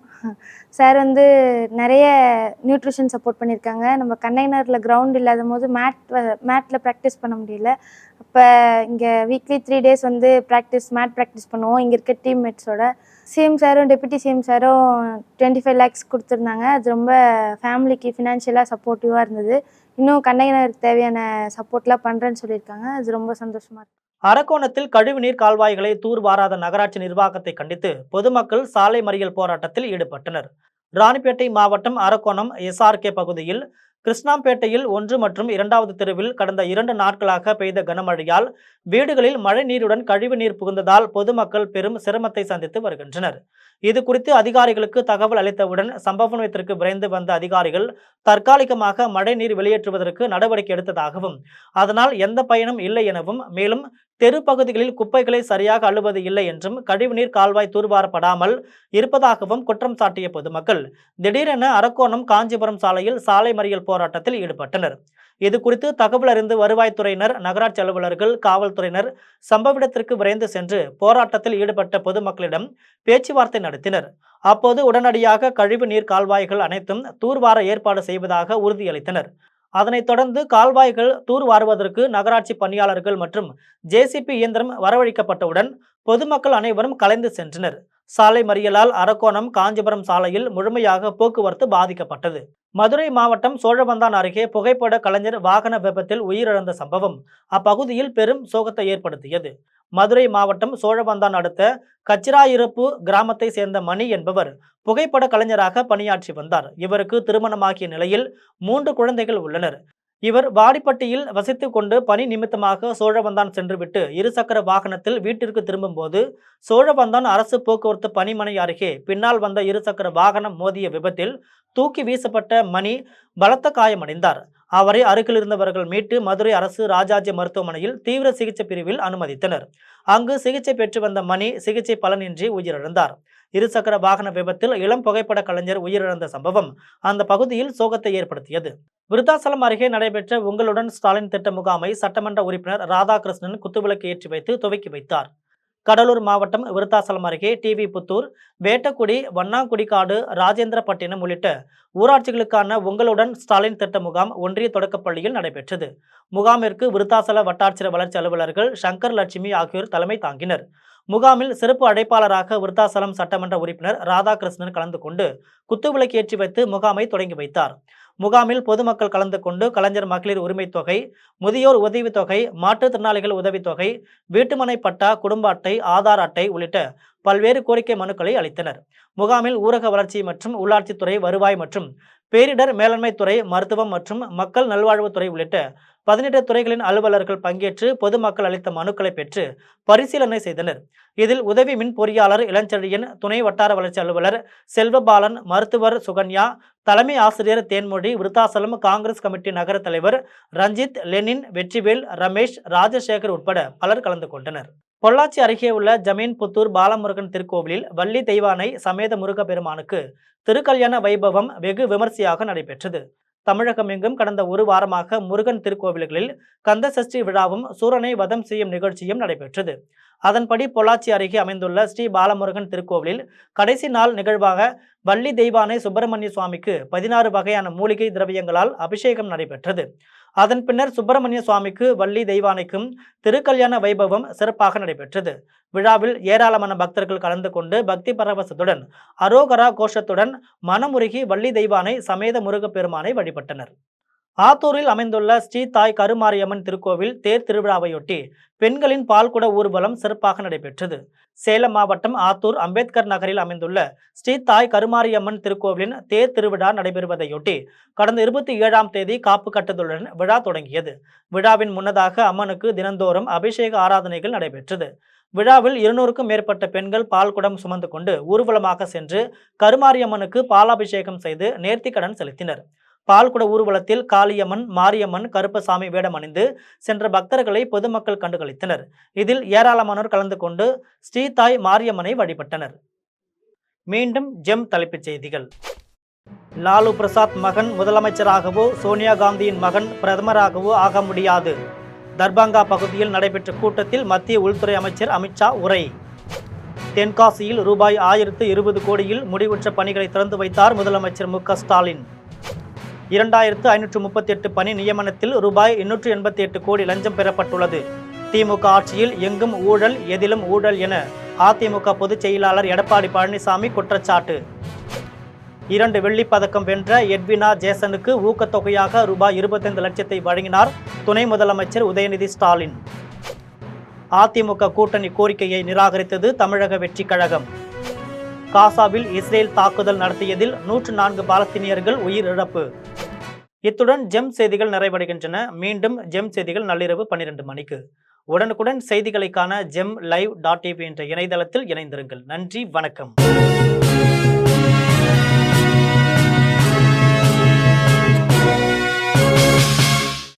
சார் வந்து நிறைய நியூட்ரிஷன் சப்போர்ட் பண்ணியிருக்காங்க. நம்ம கண்டெய்னரில் கிரவுண்ட் இல்லாத போது மேட்டில் ப்ராக்டிஸ் பண்ண முடியல. அப்போ இங்கே வீக்லி 3 days வந்து மேட் ப்ராக்டிஸ் பண்ணுவோம் இங்கே இருக்க டீம்மேட்ஸோட. சிஎம் சாரும் டெப்யூட்டி சிஎம் சாரும் 25 lakhs கொடுத்துருந்தாங்க. அது ரொம்ப ஃபேமிலிக்கு ஃபினான்ஷியலாக சப்போர்ட்டிவாக இருந்தது. இன்னும் கண்டெய்னருக்கு தேவையான சப்போர்ட்லாம் பண்ணுறேன்னு சொல்லியிருக்காங்க. அது ரொம்ப சந்தோஷமாக இருக்குது. அரக்கோணத்தில் கழிவுநீர் கால்வாய்களை தூர்வாராத நகராட்சி நிர்வாகத்தை கண்டித்து பொதுமக்கள் சாலை மறியல் போராட்டத்தில் ஈடுபட்டனர். ராணிப்பேட்டை மாவட்டம் அரக்கோணம் SRK பகுதியில் கிருஷ்ணாம்பேட்டையில் 1 மற்றும் 2வது தெருவில் கடந்த 2 நாட்களாக பெய்த கனமழையால் வீடுகளில் மழை நீருடன் கழிவு நீர் புகுந்ததால் பொதுமக்கள் பெரும் சிரமத்தை சந்தித்து வருகின்றனர். இது குறித்து அதிகாரிகளுக்கு தகவல் அளித்தவுடன் சம்பவ இடத்திற்கு விரைந்து வந்த அதிகாரிகள் தற்காலிகமாக மழை நீர் வெளியேற்றுவதற்கு நடவடிக்கை எடுத்ததாகவும், அதனால் எந்த பயனும் இல்லை எனவும், மேலும் தெரு பகுதிகளில் குப்பைகளை சரியாக அள்ளுவது இல்லை என்றும், கழிவுநீர் கால்வாய் தூர்வாரப்படாமல் இருப்பதாகவும் குற்றம் சாட்டிய பொதுமக்கள் திடீரென அரக்கோணம் காஞ்சிபுரம் சாலையில் சாலை மறியல் போராட்டத்தில் ஈடுபட்டனர். இது குறித்து தகவல் அறிந்து வருவாய்த்துறையினர், நகராட்சி அலுவலர்கள், காவல்துறையினர் சம்பவ இடத்திற்கு விரைந்து சென்று போராட்டத்தில் ஈடுபட்ட பொதுமக்களிடம் பேச்சுவார்த்தை நடத்தினர். அப்போது உடனடியாக கழிவு நீர் கால்வாய்கள் அனைத்தும் தூர்வார ஏற்பாடு செய்வதாக உறுதியளித்தனர். அதனைத் தொடர்ந்து கால்வாய்கள் தூர்வாருவதற்கு நகராட்சி பணியாளர்கள் மற்றும் JCB இயந்திரம் வரவழைக்கப்பட்டவுடன் பொதுமக்கள் அனைவரும் கலைந்து சென்றனர். சாலை மறியலால் அரக்கோணம் காஞ்சிபுரம் சாலையில் முழுமையாக போக்குவரத்து பாதிக்கப்பட்டது. மதுரை மாவட்டம் சோழவந்தான் அருகே புகைப்பட கலைஞர் வாகன விபத்தில் உயிரிழந்த சம்பவம் அப்பகுதியில் பெரும் சோகத்தை ஏற்படுத்தியது. மதுரை மாவட்டம் சோழவந்தான் அடுத்த கச்சிராயிருப்பு கிராமத்தை சேர்ந்த மணி என்பவர் புகைப்பட கலைஞராக பணியாற்றி வந்தார். இவருக்கு திருமணமாகிய நிலையில் 3 குழந்தைகள் உள்ளனர். இவர் வாடிப்பட்டியில் வசித்துக் கொண்டு பணி நிமித்தமாக சோழவந்தான் சென்றுவிட்டு இருசக்கர வாகனத்தில் வீட்டிற்கு திரும்பும் போது சோழவந்தான் அரசு போக்குவரத்து பணிமனை அருகே பின்னால் வந்த இருசக்கர வாகனம் மோதிய விபத்தில் தூக்கி வீசப்பட்ட மணி பலத்த காயமடைந்தார். அவரை அருகில் இருந்தவர்கள் மீட்டு மதுரை அரசு ராஜாஜி மருத்துவமனையில் தீவிர சிகிச்சை பிரிவில் அனுமதித்தனர். அங்கு சிகிச்சை பெற்று வந்த மணி சிகிச்சை பலனின்றி உயிரிழந்தார். இருசக்கர வாகன விபத்தில் இளம் புகைப்பட கலைஞர் உயிரிழந்த சம்பவம் அந்த பகுதியில் சோகத்தை ஏற்படுத்தியது. விருத்தாசலம் அருகே நடைபெற்ற உங்களுடன் ஸ்டாலின் திட்ட முகாமை சட்டமன்ற உறுப்பினர் ராதாகிருஷ்ணன் குத்துவிளக்கு ஏற்றி வைத்து துவக்கி வைத்தார். கடலூர் மாவட்டம் விருத்தாசலம் அருகே டிவி புத்தூர், வேட்டக்குடி, வண்ணாங்குடிக்காடு, ராஜேந்திரப்பட்டினம் உள்ளிட்ட ஊராட்சிகளுக்கான உங்களுடன் ஸ்டாலின் திட்ட முகாம் ஒன்றிய தொடக்கப்பள்ளியில் நடைபெற்றது. முகாமிற்கு விருத்தாசல வட்டாட்சியர் வளர்ச்சி அலுவலர்கள் சங்கர் லட்சுமி ஆகியோர் தலைமை தாங்கினர். முகாமில் சிறப்பு அழைப்பாளராக விருத்தாசலம் சட்டமன்ற உறுப்பினர் ராதாகிருஷ்ணன் கலந்து கொண்டு குத்துவிளக்கு ஏற்றி வைத்து முகாமை தொடங்கி வைத்தார். முகாமில் பொதுமக்கள் கலந்து கொண்டு கலைஞர் மகளிர் உரிமை தொகை, முதியோர் உதவித்தொகை, மாற்றுத்திறனாளிகள் உதவித்தொகை, வீட்டுமனை பட்டா, குடும்ப அட்டை, ஆதார் அட்டை உள்ளிட்ட பல்வேறு கோரிக்கை மனுக்களை அளித்தனர். முகாமில் ஊரக வளர்ச்சி மற்றும் உள்ளாட்சித்துறை, வருவாய் மற்றும் பேரிடர் மேலாண்மை துறை, மருத்துவம் மற்றும் மக்கள் நல்வாழ்வுத்துறை உள்ளிட்ட 18 துறைகளின் அலுவலர்கள் பங்கேற்று பொதுமக்கள் அளித்த மனுக்களை பெற்று பரிசீலனை செய்தனர். இதில் உதவி மின் பொறியாளர் இளஞ்செழியன், துணை வட்டார வளர்ச்சி அலுவலர் செல்வபாலன், மருத்துவர் சுகன்யா, தலைமை ஆசிரியர் தேன்மொழி, விருத்தாசலம் காங்கிரஸ் கமிட்டி நகர தலைவர் ரஞ்சித், லெனின், வெற்றிவேல், ரமேஷ், ராஜசேகர் உட்பட பலர் கலந்து கொண்டனர். பொள்ளாச்சி அருகே உள்ள ஜமீன் புத்தூர் பாலமுருகன் திருக்கோவிலில் வள்ளி தெய்வானை சமேத முருகப்பெருமானுக்கு திருக்கல்யாண வைபவம் வெகு விமர்சையாக நடைபெற்றது. தமிழகம் எங்கும் கடந்த ஒரு வாரமாக முருகன் திருக்கோவில்களில் கந்த சஷ்டி விழாவும் சூரனை வதம் செய்யும் நிகழ்ச்சியும் நடைபெற்றது. அதன்படி பொள்ளாச்சி அருகே அமைந்துள்ள ஸ்ரீ பாலமுருகன் திருக்கோவிலில் கடைசி நாள் நிகழ்வாக வள்ளி தெய்வானை சுப்பிரமணிய சுவாமிக்கு 16 வகையான மூலிகை திரவியங்களால் அபிஷேகம் நடைபெற்றது. அதன் பின்னர் சுப்பிரமணிய சுவாமிக்கு வள்ளி தெய்வானைக்கும் திருக்கல்யாண வைபவம் சிறப்பாக நடைபெற்றது. விழாவில் ஏராளமான பக்தர்கள் கலந்து கொண்டு பக்தி பரவசத்துடன் அரோகரா கோஷத்துடன் மனமுருகி வள்ளி தெய்வானை சமேத முருகப்பெருமானை வழிபட்டனர். ஆத்தூரில் அமைந்துள்ள ஸ்ரீ தாய் கருமாரியம்மன் திருக்கோவில் தேர் திருவிழாவையொட்டி பெண்களின் பால்குட ஊர்வலம் சிறப்பாக நடைபெற்றது. சேலம் மாவட்டம் ஆத்தூர் அம்பேத்கர் நகரில் அமைந்துள்ள ஸ்ரீ தாய் கருமாரியம்மன் திருக்கோவிலின் தேர் திருவிழா நடைபெறுவதையொட்டி கடந்த 27ஆம் தேதி காப்பு கட்டுதலுடன் விழா தொடங்கியது. விழாவின் முன்னதாக அம்மனுக்கு தினந்தோறும் அபிஷேக ஆராதனைகள் நடைபெற்றது. விழாவில் 200க்கும் மேற்பட்ட பெண்கள் பால்குடம் சுமந்து கொண்டு ஊர்வலமாக சென்று கருமாரியம்மனுக்கு பாலாபிஷேகம் செய்து நேர்த்திக்கடன் செலுத்தினர். பால்குட ஊர்வலத்தில் காளியம்மன், மாரியம்மன், கருப்பசாமி வேடம் அணிந்து சென்ற பக்தர்களை பொதுமக்கள் கண்டுகளித்தனர். இதில் ஏராளமானோர் கலந்து கொண்டு ஸ்ரீ தாய் மாரியம்மனை வழிபட்டனர். மீண்டும் ஜெம் தலைப்புச் செய்திகள். லாலு பிரசாத் மகன் முதலமைச்சராகவோ சோனியா காந்தியின் மகன் பிரதமராகவோ ஆக முடியாது. தர்பங்கா பகுதியில் நடைபெற்ற கூட்டத்தில் மத்திய உள்துறை அமைச்சர் அமித்ஷா உரை. தென்காசியில் ரூபாய் 1020 கோடியில் முடிவுற்ற பணிகளை திறந்து வைத்தார் முதலமைச்சர் மு.க. ஸ்டாலின். 2538 பணி நியமனத்தில் ரூபாய் 888 கோடி லஞ்சம் பெறப்பட்டுள்ளது. திமுக ஆட்சியில் எங்கும் ஊழல், எதிலும் ஊழல் என அதிமுக பொதுச் செயலாளர் எடப்பாடி பழனிசாமி குற்றச்சாட்டு. 2 வெள்ளிப் பதக்கம் வென்ற எட்வினா ஜேசனுக்கு ஊக்கத்தொகையாக ரூபாய் 25 லட்சத்தை வழங்கினார் துணை முதலமைச்சர் உதயநிதி ஸ்டாலின். அதிமுக கூட்டணி கோரிக்கையை நிராகரித்தது தமிழக வெற்றி கழகம். காசாவில் இஸ்ரேல் தாக்குதல் நடத்தியதில் 104 பாலஸ்தீனியர்கள் உயிரிழப்பு. இத்துடன் ஜெம் செய்திகள் நிறைவடைகின்றன. மீண்டும் ஜெம் செய்திகள் நள்ளிரவு 12 மணிக்கு. உடனுக்குடன் செய்திகளை காண GemLive.tv என்ற இணையதளத்தில் இணைந்திருங்கள். நன்றி, வணக்கம்.